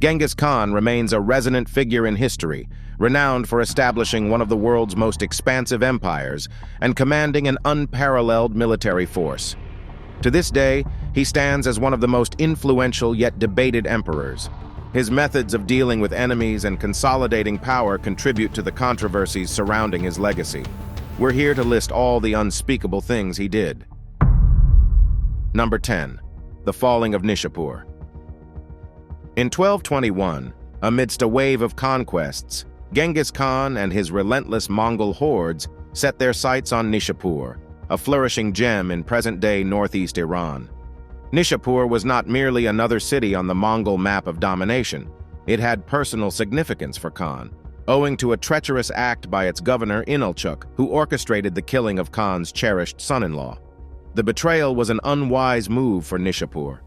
Genghis Khan remains a resonant figure in history, renowned for establishing one of the world's most expansive empires and commanding an unparalleled military force. To this day, he stands as one of the most influential yet debated emperors. His methods of dealing with enemies and consolidating power contribute to the controversies surrounding his legacy. We're here to list all the unspeakable things he did. Number 10. The falling of Nishapur. In 1221, amidst a wave of conquests, Genghis Khan and his relentless Mongol hordes set their sights on Nishapur, a flourishing gem in present-day northeast Iran. Nishapur was not merely another city on the Mongol map of domination. It had personal significance for Khan, owing to a treacherous act by its governor Inalchuk, who orchestrated the killing of Khan's cherished son-in-law. The betrayal was an unwise move for Nishapur.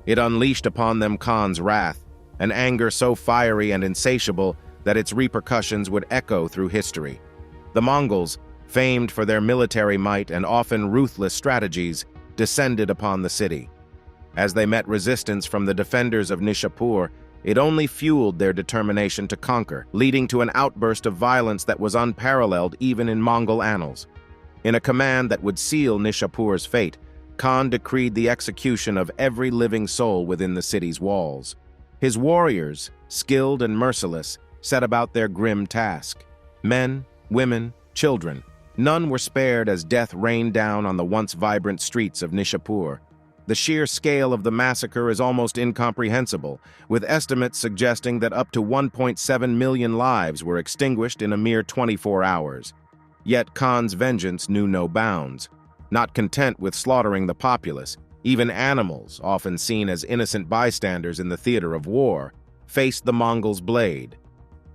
It unleashed upon them Khan's wrath, an anger so fiery and insatiable that its repercussions would echo through history. The Mongols, famed for their military might and often ruthless strategies, descended upon the city. As they met resistance from the defenders of Nishapur, it only fueled their determination to conquer, leading to an outburst of violence that was unparalleled even in Mongol annals. In a command that would seal Nishapur's fate, Khan decreed the execution of every living soul within the city's walls. His warriors, skilled and merciless, set about their grim task. Men, women, children, none were spared as death rained down on the once vibrant streets of Nishapur. The sheer scale of the massacre is almost incomprehensible, with estimates suggesting that up to 1.7 million lives were extinguished in a mere 24 hours. Yet Khan's vengeance knew no bounds. Not content with slaughtering the populace, even animals, often seen as innocent bystanders in the theater of war, faced the Mongols' blade.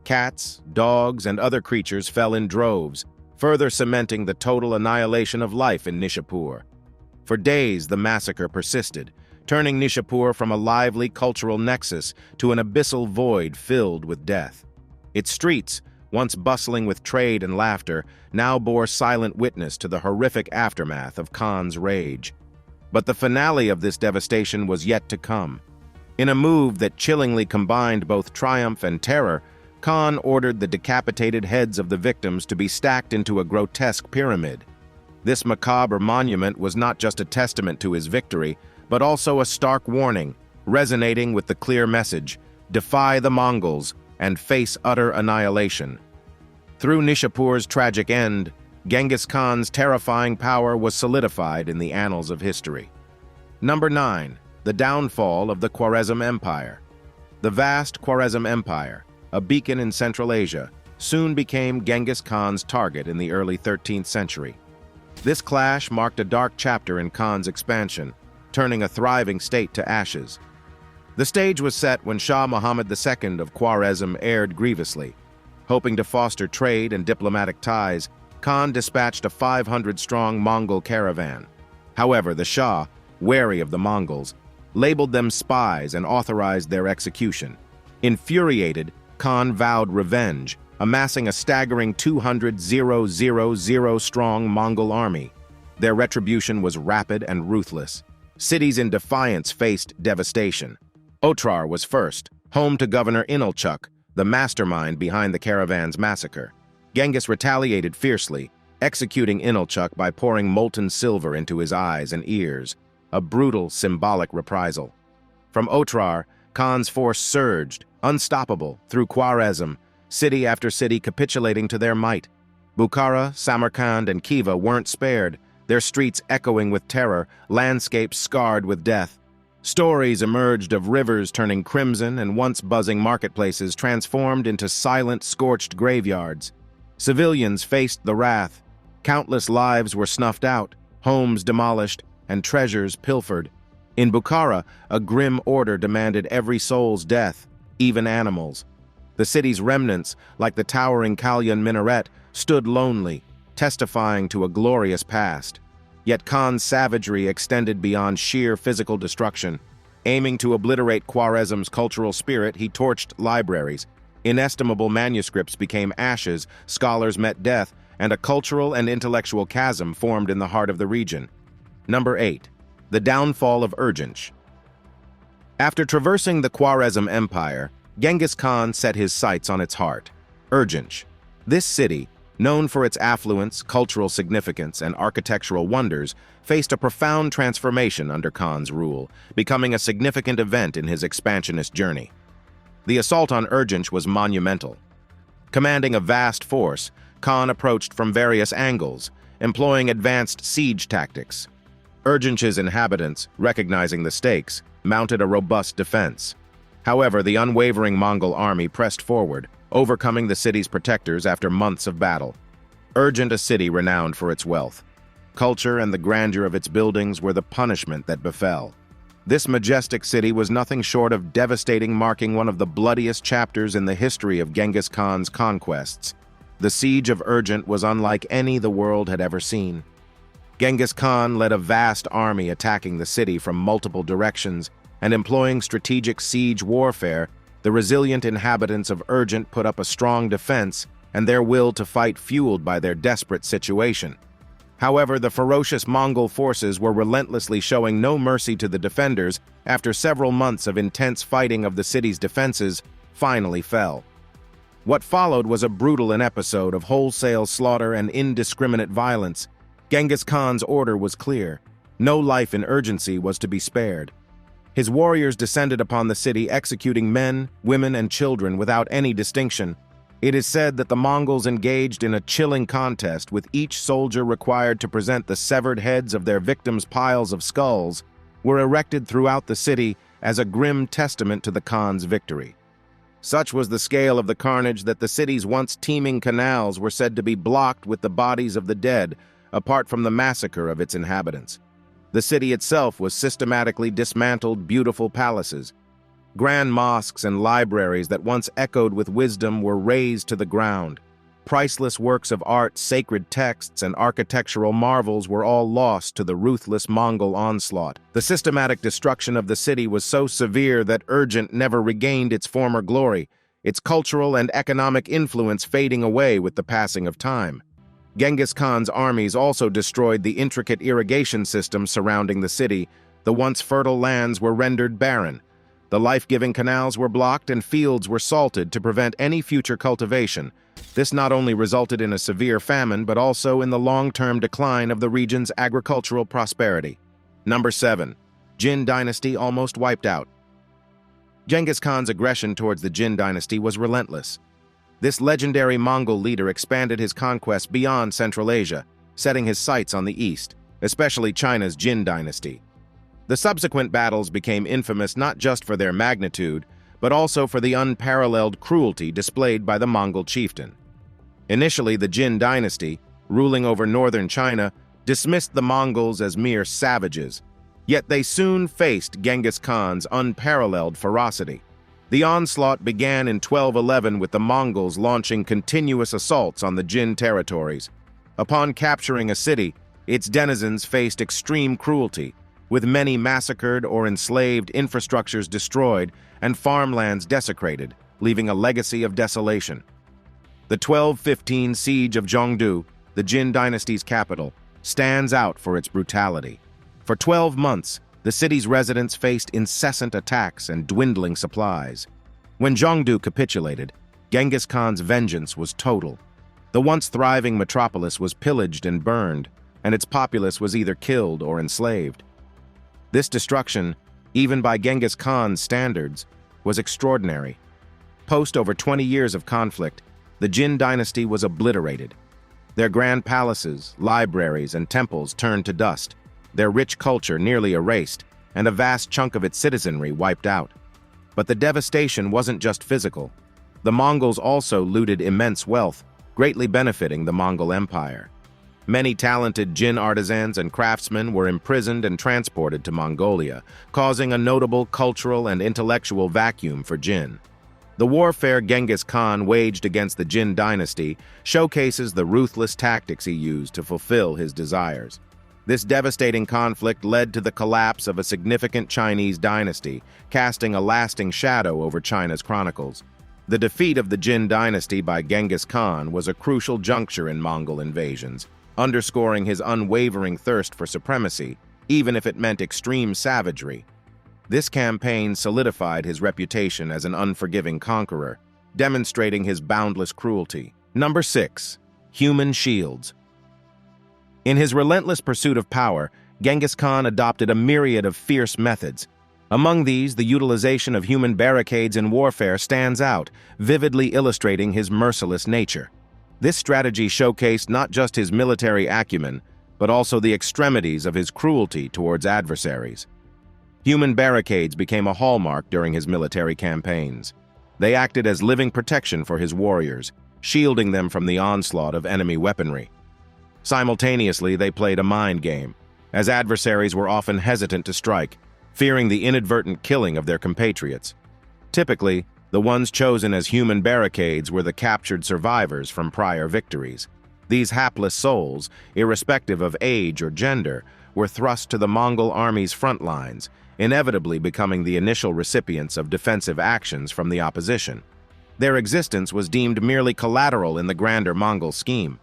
Cats, dogs, and other creatures fell in droves, further cementing the total annihilation of life in Nishapur. For days, the massacre persisted, turning Nishapur from a lively cultural nexus to an abyssal void filled with death. Its streets, once bustling with trade and laughter, now bore silent witness to the horrific aftermath of Khan's rage. But the finale of this devastation was yet to come. In a move that chillingly combined both triumph and terror, Khan ordered the decapitated heads of the victims to be stacked into a grotesque pyramid. This macabre monument was not just a testament to his victory, but also a stark warning, resonating with the clear message, "Defy the Mongols and face utter annihilation." Through Nishapur's tragic end, Genghis Khan's terrifying power was solidified in the annals of history. Number 9. The downfall of the Khwarezm Empire. The vast Khwarezm Empire, a beacon in Central Asia, soon became Genghis Khan's target in the early 13th century. This clash marked a dark chapter in Khan's expansion, turning a thriving state to ashes. The stage was set when Shah Muhammad II of Khwarezm erred grievously. Hoping to foster trade and diplomatic ties, Khan dispatched a 500-strong Mongol caravan. However, the Shah, wary of the Mongols, labeled them spies and authorized their execution. Infuriated, Khan vowed revenge, amassing a staggering 200,000-strong Mongol army. Their retribution was rapid and ruthless. Cities in defiance faced devastation. Otrar was first, home to Governor Inalchuk, the mastermind behind the caravan's massacre. Genghis retaliated fiercely, executing Inalchuk by pouring molten silver into his eyes and ears, a brutal, symbolic reprisal. From Otrar, Khan's force surged, unstoppable, through Khwarezm, city after city capitulating to their might. Bukhara, Samarkand, and Khiva weren't spared, their streets echoing with terror, landscapes scarred with death. Stories emerged of rivers turning crimson and once buzzing marketplaces transformed into silent, scorched graveyards. Civilians faced the wrath. Countless lives were snuffed out, homes demolished, and treasures pilfered. In Bukhara, a grim order demanded every soul's death, even animals. The city's remnants, like the towering Kalyan minaret, stood lonely, testifying to a glorious past. Yet Khan's savagery extended beyond sheer physical destruction. Aiming to obliterate Khwarezm's cultural spirit, he torched libraries. Inestimable manuscripts became ashes, scholars met death, and a cultural and intellectual chasm formed in the heart of the region. Number 8. The downfall of Urgench. After traversing the Khwarezm Empire, Genghis Khan set his sights on its heart, Urgench. This city, known for its affluence, cultural significance, and architectural wonders, faced a profound transformation under Khan's rule, becoming a significant event in his expansionist journey. The assault on Urgench was monumental. Commanding a vast force, Khan approached from various angles, employing advanced siege tactics. Urgench's inhabitants, recognizing the stakes, mounted a robust defense. However, the unwavering Mongol army pressed forward, overcoming the city's protectors after months of battle. Urgent, a city renowned for its wealth, culture, and the grandeur of its buildings were the punishment that befell. This majestic city was nothing short of devastating, marking one of the bloodiest chapters in the history of Genghis Khan's conquests. The siege of Urgent was unlike any the world had ever seen. Genghis Khan led a vast army attacking the city from multiple directions, and employing strategic siege warfare, the resilient inhabitants of Urgent put up a strong defense, and their will to fight fueled by their desperate situation. However, the ferocious Mongol forces were relentlessly showing no mercy to the defenders after several months of intense fighting of the city's defenses finally fell. What followed was a brutal episode of wholesale slaughter and indiscriminate violence. Genghis Khan's order was clear. No life in urgency was to be spared. His warriors descended upon the city, executing men, women, and children without any distinction. It is said that the Mongols engaged in a chilling contest, with each soldier required to present the severed heads of their victims. Piles of skulls were erected throughout the city as a grim testament to the Khan's victory. Such was the scale of the carnage that the city's once teeming canals were said to be blocked with the bodies of the dead, apart from the massacre of its inhabitants. The city itself was systematically dismantled. Beautiful palaces, grand mosques, and libraries that once echoed with wisdom were razed to the ground. Priceless works of art, sacred texts, and architectural marvels were all lost to the ruthless Mongol onslaught. The systematic destruction of the city was so severe that Urgent never regained its former glory, its cultural and economic influence fading away with the passing of time. Genghis Khan's armies also destroyed the intricate irrigation system surrounding the city. The once fertile lands were rendered barren. The life-giving canals were blocked and fields were salted to prevent any future cultivation. This not only resulted in a severe famine, but also in the long-term decline of the region's agricultural prosperity. Number 7. Jin dynasty almost wiped out. Genghis Khan's aggression towards the Jin dynasty was relentless. This legendary Mongol leader expanded his conquests beyond Central Asia, setting his sights on the east, especially China's Jin dynasty. The subsequent battles became infamous not just for their magnitude, but also for the unparalleled cruelty displayed by the Mongol chieftain. Initially, the Jin dynasty, ruling over northern China, dismissed the Mongols as mere savages, yet they soon faced Genghis Khan's unparalleled ferocity. The onslaught began in 1211 with the Mongols launching continuous assaults on the Jin territories. Upon capturing a city, its denizens faced extreme cruelty, with many massacred or enslaved, infrastructures destroyed, and farmlands desecrated, leaving a legacy of desolation. The 1215 siege of Zhongdu, the Jin dynasty's capital, stands out for its brutality. For 12 months, the city's residents faced incessant attacks and dwindling supplies. When Zhongdu capitulated, Genghis Khan's vengeance was total. The once thriving metropolis was pillaged and burned, and its populace was either killed or enslaved. This destruction, even by Genghis Khan's standards, was extraordinary. Post over 20 years of conflict, the Jin dynasty was obliterated. Their grand palaces, libraries, and temples turned to dust, their rich culture nearly erased, and a vast chunk of its citizenry wiped out. But the devastation wasn't just physical. The Mongols also looted immense wealth, greatly benefiting the Mongol Empire. Many talented Jin artisans and craftsmen were imprisoned and transported to Mongolia, causing a notable cultural and intellectual vacuum for Jin. The warfare Genghis Khan waged against the Jin dynasty showcases the ruthless tactics he used to fulfill his desires. This devastating conflict led to the collapse of a significant Chinese dynasty, casting a lasting shadow over China's chronicles. The defeat of the Jin dynasty by Genghis Khan was a crucial juncture in Mongol invasions, underscoring his unwavering thirst for supremacy, even if it meant extreme savagery. This campaign solidified his reputation as an unforgiving conqueror, demonstrating his boundless cruelty. Number 6. Human shields. In his relentless pursuit of power, Genghis Khan adopted a myriad of fierce methods. Among these, the utilization of human barricades in warfare stands out, vividly illustrating his merciless nature. This strategy showcased not just his military acumen, but also the extremities of his cruelty towards adversaries. Human barricades became a hallmark during his military campaigns. They acted as living protection for his warriors, shielding them from the onslaught of enemy weaponry. Simultaneously, they played a mind game, as adversaries were often hesitant to strike, fearing the inadvertent killing of their compatriots. Typically, the ones chosen as human barricades were the captured survivors from prior victories. These hapless souls, irrespective of age or gender, were thrust to the Mongol army's front lines, inevitably becoming the initial recipients of defensive actions from the opposition. Their existence was deemed merely collateral in the grander Mongol scheme.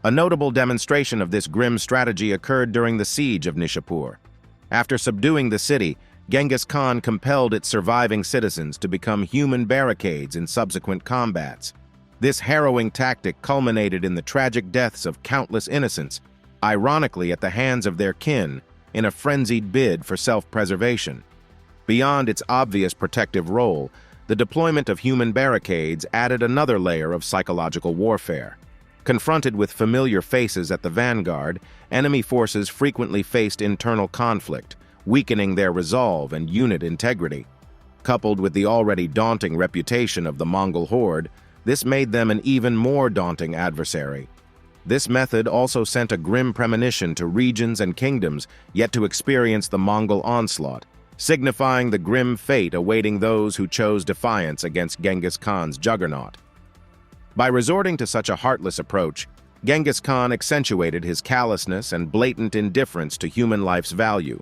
A notable demonstration of this grim strategy occurred during the siege of Nishapur. After subduing the city, Genghis Khan compelled its surviving citizens to become human barricades in subsequent combats. This harrowing tactic culminated in the tragic deaths of countless innocents, ironically at the hands of their kin, in a frenzied bid for self-preservation. Beyond its obvious protective role, the deployment of human barricades added another layer of psychological warfare. Confronted with familiar faces at the vanguard, enemy forces frequently faced internal conflict, weakening their resolve and unit integrity. Coupled with the already daunting reputation of the Mongol horde, this made them an even more daunting adversary. This method also sent a grim premonition to regions and kingdoms yet to experience the Mongol onslaught, signifying the grim fate awaiting those who chose defiance against Genghis Khan's juggernaut. By resorting to such a heartless approach, Genghis Khan accentuated his callousness and blatant indifference to human life's value.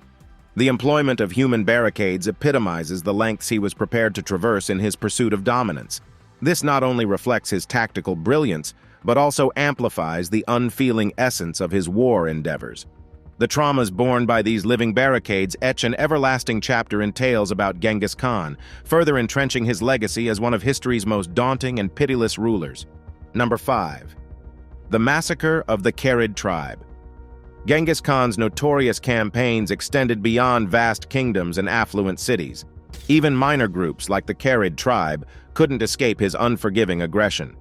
The employment of human barricades epitomizes the lengths he was prepared to traverse in his pursuit of dominance. This not only reflects his tactical brilliance, but also amplifies the unfeeling essence of his war endeavors. The traumas borne by these living barricades etch an everlasting chapter in tales about Genghis Khan, further entrenching his legacy as one of history's most daunting and pitiless rulers. Number 5. The Massacre of the Kharid Tribe. Genghis Khan's notorious campaigns extended beyond vast kingdoms and affluent cities. Even minor groups like the Kharid tribe couldn't escape his unforgiving aggression.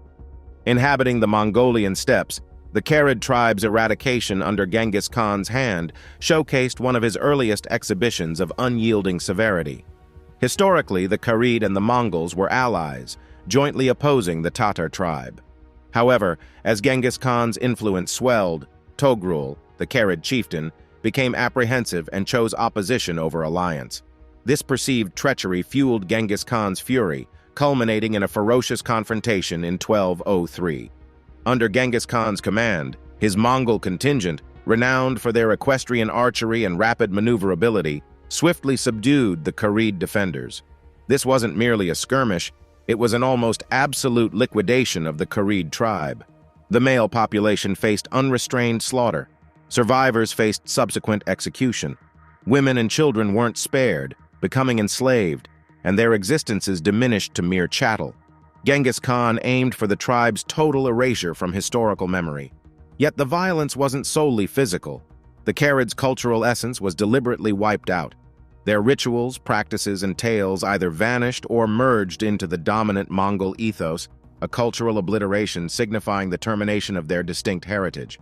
Inhabiting the Mongolian steppes, the Kharid tribe's eradication under Genghis Khan's hand showcased one of his earliest exhibitions of unyielding severity. Historically, the Kharid and the Mongols were allies, jointly opposing the Tatar tribe. However, as Genghis Khan's influence swelled, Togrul, the Kharid chieftain, became apprehensive and chose opposition over alliance. This perceived treachery fueled Genghis Khan's fury, culminating in a ferocious confrontation in 1203. Under Genghis Khan's command, his Mongol contingent, renowned for their equestrian archery and rapid maneuverability, swiftly subdued the Kharid defenders. This wasn't merely a skirmish, it was an almost absolute liquidation of the Kharid tribe. The male population faced unrestrained slaughter. Survivors faced subsequent execution. Women and children weren't spared, becoming enslaved, and their existences diminished to mere chattel. Genghis Khan aimed for the tribe's total erasure from historical memory. Yet the violence wasn't solely physical. The Kharid's cultural essence was deliberately wiped out. Their rituals, practices, and tales either vanished or merged into the dominant Mongol ethos, a cultural obliteration signifying the termination of their distinct heritage.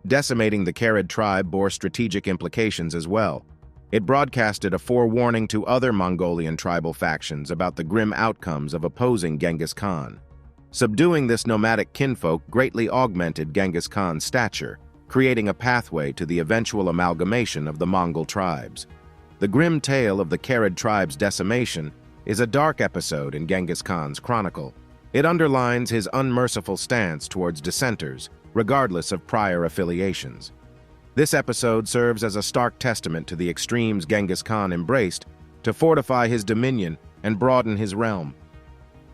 Decimating the Kharid tribe bore strategic implications as well. It broadcasted a forewarning to other Mongolian tribal factions about the grim outcomes of opposing Genghis Khan. Subduing this nomadic kinfolk greatly augmented Genghis Khan's stature, creating a pathway to the eventual amalgamation of the Mongol tribes. The grim tale of the Kharid tribe's decimation is a dark episode in Genghis Khan's chronicle. It underlines his unmerciful stance towards dissenters, regardless of prior affiliations. This episode serves as a stark testament to the extremes Genghis Khan embraced to fortify his dominion and broaden his realm.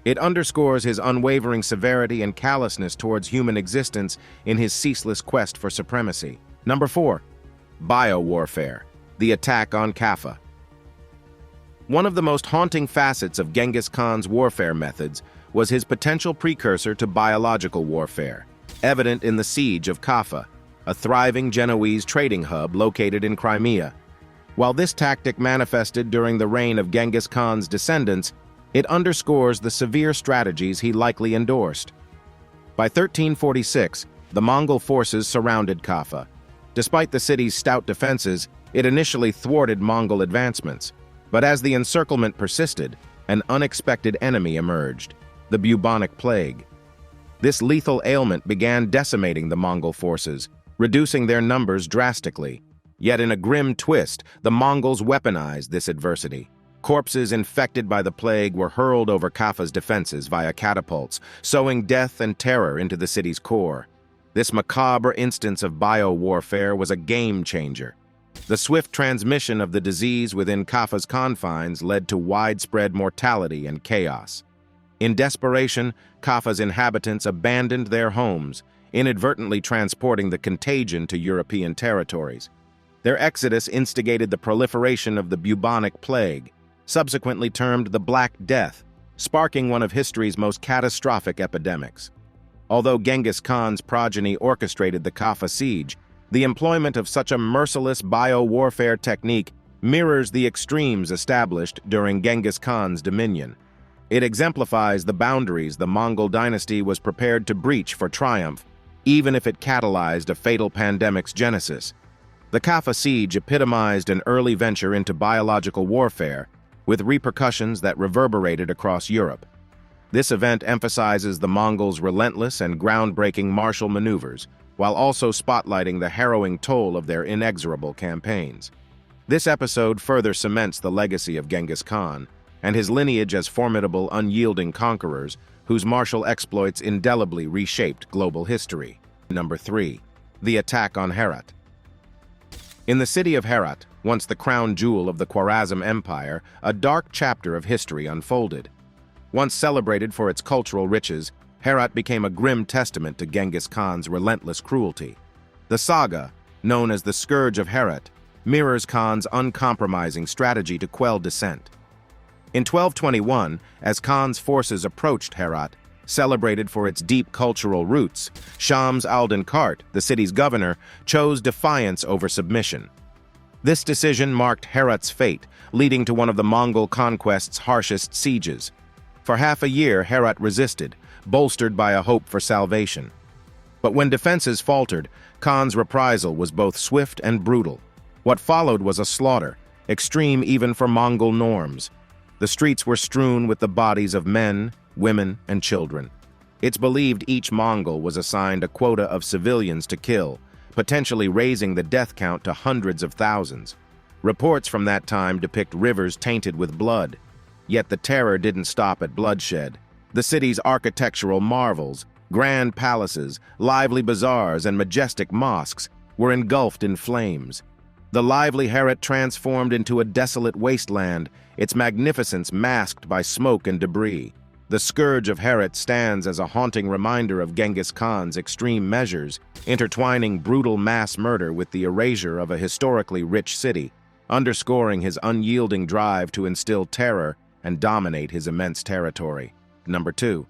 It underscores his unwavering severity and callousness towards human existence in his ceaseless quest for supremacy. Number 4. Biowarfare, the attack on Kaffa. One of the most haunting facets of Genghis Khan's warfare methods was his potential precursor to biological warfare, evident in the siege of Kaffa, a thriving Genoese trading hub located in Crimea. While this tactic manifested during the reign of Genghis Khan's descendants, it underscores the severe strategies he likely endorsed. By 1346, the Mongol forces surrounded Kaffa. Despite the city's stout defenses, it initially thwarted Mongol advancements. But as the encirclement persisted, an unexpected enemy emerged: the bubonic plague. This lethal ailment began decimating the Mongol forces, reducing their numbers drastically. Yet in a grim twist, the Mongols weaponized this adversity. Corpses infected by the plague were hurled over Kaffa's defenses via catapults, sowing death and terror into the city's core. This macabre instance of bio-warfare was a game-changer. The swift transmission of the disease within Kaffa's confines led to widespread mortality and chaos. In desperation, Kaffa's inhabitants abandoned their homes, inadvertently transporting the contagion to European territories. Their exodus instigated the proliferation of the bubonic plague, subsequently termed the Black Death, sparking one of history's most catastrophic epidemics. Although Genghis Khan's progeny orchestrated the Kaffa siege, the employment of such a merciless bio-warfare technique mirrors the extremes established during Genghis Khan's dominion. It exemplifies the boundaries the Mongol dynasty was prepared to breach for triumph, even if it catalyzed a fatal pandemic's genesis. The Kaffa siege epitomized an early venture into biological warfare, with repercussions that reverberated across Europe. This event emphasizes the Mongols' relentless and groundbreaking martial maneuvers, while also spotlighting the harrowing toll of their inexorable campaigns. This episode further cements the legacy of Genghis Khan and his lineage as formidable, unyielding conquerors whose martial exploits indelibly reshaped global history. Number 3. The attack on Herat. In the city of Herat, once the crown jewel of the Khwarezm Empire, a dark chapter of history unfolded. Once celebrated for its cultural riches, Herat became a grim testament to Genghis Khan's relentless cruelty. The saga, known as the Scourge of Herat, mirrors Khan's uncompromising strategy to quell dissent. In 1221, as Khan's forces approached Herat, celebrated for its deep cultural roots, Shams al-Din-Kart, the city's governor, chose defiance over submission. This decision marked Herat's fate, leading to one of the Mongol conquest's harshest sieges. For half a year, Herat resisted, bolstered by a hope for salvation. But when defenses faltered, Khan's reprisal was both swift and brutal. What followed was a slaughter, extreme even for Mongol norms. The streets were strewn with the bodies of men, women, and children. It's believed each Mongol was assigned a quota of civilians to kill, potentially raising the death count to hundreds of thousands. Reports from that time depict rivers tainted with blood. Yet the terror didn't stop at bloodshed. The city's architectural marvels, grand palaces, lively bazaars, and majestic mosques were engulfed in flames. The lively Herat transformed into a desolate wasteland, its magnificence masked by smoke and debris. The Scourge of Herat stands as a haunting reminder of Genghis Khan's extreme measures, intertwining brutal mass murder with the erasure of a historically rich city, underscoring his unyielding drive to instill terror and dominate his immense territory. Number 2.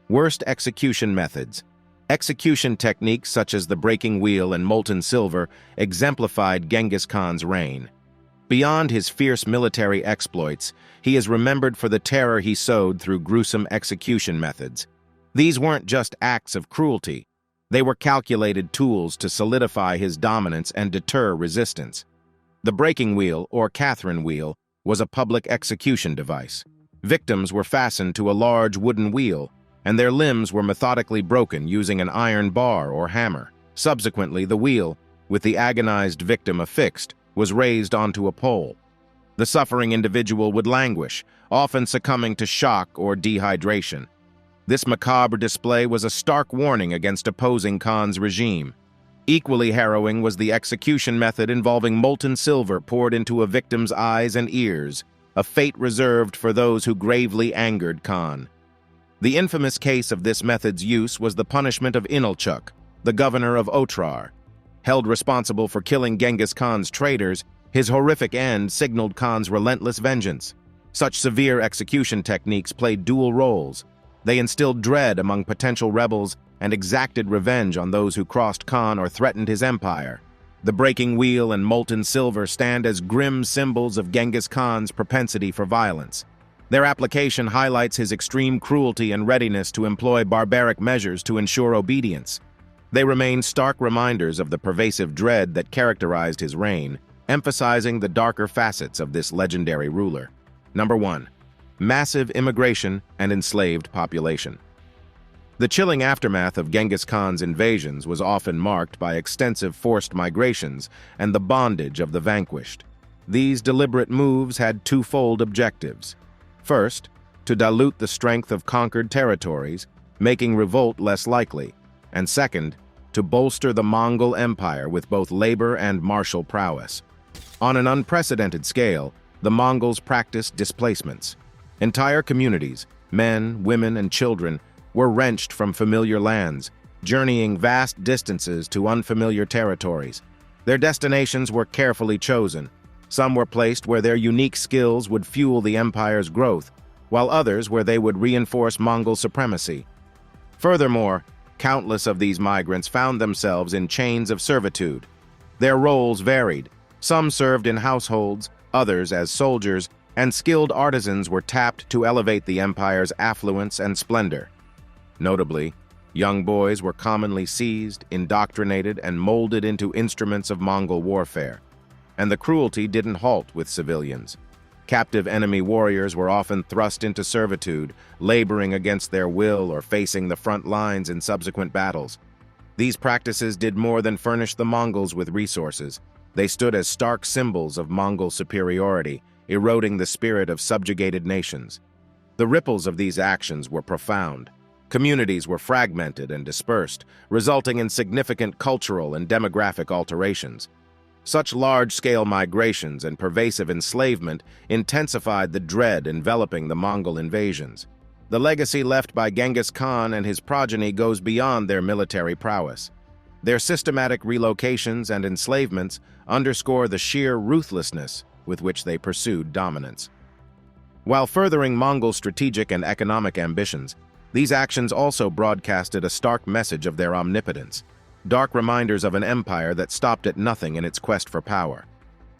Worst execution methods. Execution techniques such as the breaking wheel and molten silver exemplified Genghis Khan's reign. Beyond his fierce military exploits, he is remembered for the terror he sowed through gruesome execution methods. These weren't just acts of cruelty. They were calculated tools to solidify his dominance and deter resistance. The breaking wheel, or Catherine wheel, was a public execution device. Victims were fastened to a large wooden wheel, and their limbs were methodically broken using an iron bar or hammer. Subsequently, the wheel, with the agonized victim affixed, was raised onto a pole. The suffering individual would languish, often succumbing to shock or dehydration. This macabre display was a stark warning against opposing Khan's regime. Equally harrowing was the execution method involving molten silver poured into a victim's eyes and ears, a fate reserved for those who gravely angered Khan. The infamous case of this method's use was the punishment of Inalchuk, the governor of Otrar. Held responsible for killing Genghis Khan's traitors, his horrific end signaled Khan's relentless vengeance. Such severe execution techniques played dual roles. They instilled dread among potential rebels and exacted revenge on those who crossed Khan or threatened his empire. The breaking wheel and molten silver stand as grim symbols of Genghis Khan's propensity for violence. Their application highlights his extreme cruelty and readiness to employ barbaric measures to ensure obedience. They remain stark reminders of the pervasive dread that characterized his reign, emphasizing the darker facets of this legendary ruler. Number 1. Massive immigration and enslaved population. The chilling aftermath of Genghis Khan's invasions was often marked by extensive forced migrations and the bondage of the vanquished. These deliberate moves had twofold objectives. First, to dilute the strength of conquered territories, making revolt less likely, and second, to bolster the Mongol Empire with both labor and martial prowess. On an unprecedented scale, the Mongols practiced displacements. Entire communities, men, women, and children, were wrenched from familiar lands, journeying vast distances to unfamiliar territories. Their destinations were carefully chosen. Some were placed where their unique skills would fuel the empire's growth, while others where they would reinforce Mongol supremacy. Furthermore, countless of these migrants found themselves in chains of servitude. Their roles varied. Some served in households, others as soldiers, and skilled artisans were tapped to elevate the empire's affluence and splendor. Notably, young boys were commonly seized, indoctrinated, and molded into instruments of Mongol warfare. And the cruelty didn't halt with civilians. Captive enemy warriors were often thrust into servitude, laboring against their will or facing the front lines in subsequent battles. These practices did more than furnish the Mongols with resources. They stood as stark symbols of Mongol superiority, eroding the spirit of subjugated nations. The ripples of these actions were profound. Communities were fragmented and dispersed, resulting in significant cultural and demographic alterations. Such large-scale migrations and pervasive enslavement intensified the dread enveloping the Mongol invasions. The legacy left by Genghis Khan and his progeny goes beyond their military prowess. Their systematic relocations and enslavements underscore the sheer ruthlessness with which they pursued dominance. While furthering Mongol strategic and economic ambitions, these actions also broadcasted a stark message of their omnipotence, dark reminders of an empire that stopped at nothing in its quest for power.